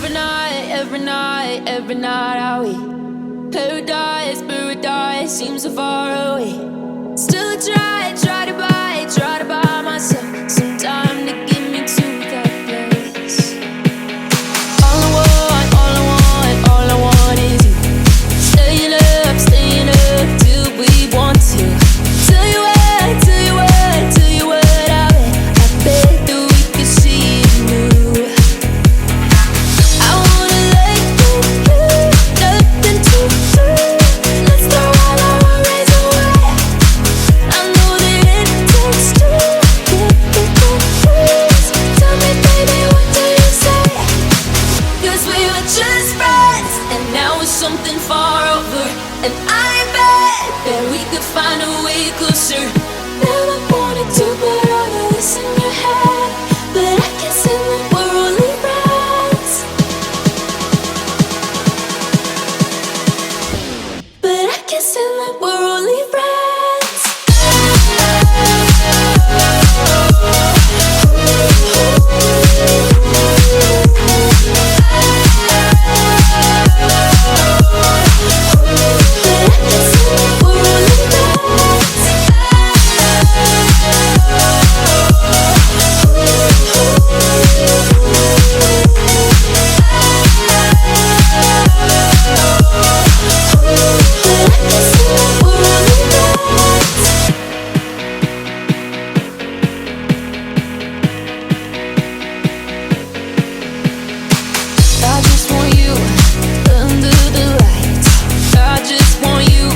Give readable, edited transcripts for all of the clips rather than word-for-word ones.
every night are we paradise seems so far away. Still try to buy myself some time to get me to that place. All I want is you. Staying up till we want to. Tell you what, I bet that we could see it new. I wanna let you, nothing to do. Let's throw all our worries away. I know that it takes two to get confused. Tell me, baby, what do you say? 'Cause we were just friends, and now it's something far over. And I bet that we could find a way closer. Never wanted to put all of this in your head, but I guess in the we're only friends. But I guess in the we're only friends. I just want you under the lights. I just want you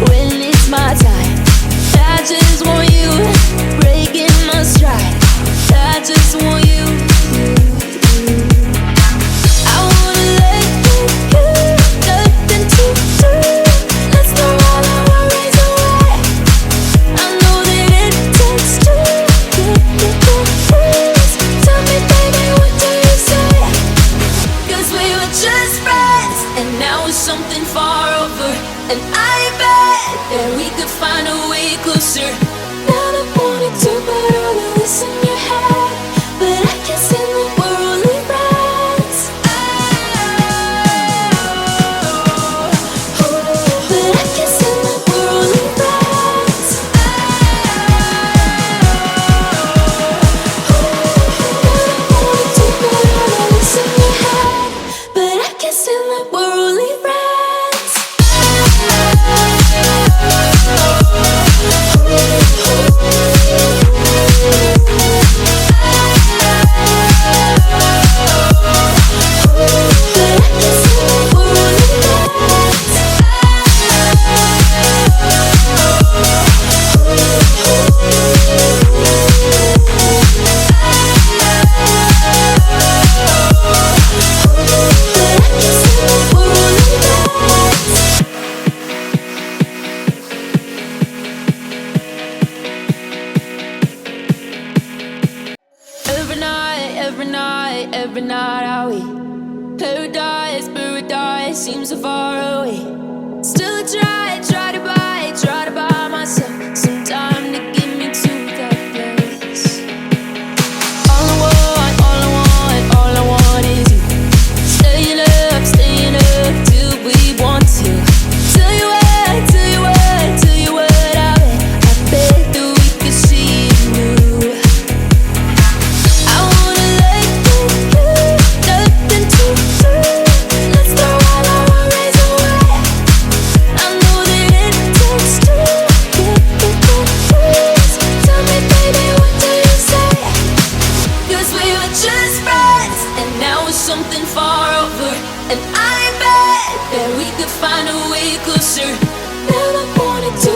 when it's my time. I just want you breaking my stride. I just want you. I wanna let you, nothing to do. Let's throw all our worries away. I know that it takes two to get confused. Tell me, baby, what do you say? 'Cause we were just friends, and now it's something far over. And I bet that we could find a way closer. Never wanted to put all of this in your head, but I guess in the we're only friends. But I guess in the we're only friends. Never wanted to put all of this in your head, but I guess in the we're only friends. Every night are we paradise seems so far away. Still try to buy myself some time to get me to that place. All I want is you. Staying up till we want to. Tell you what, I bet that we could see it new. I wanna let you, nothing to do. Let's throw all our worries away. I know that it takes two to get confused. Tell me, baby, what do you say? 'Cause we were just friends, and now it's something far over. And I bet that we could find a way closer. Never wanted to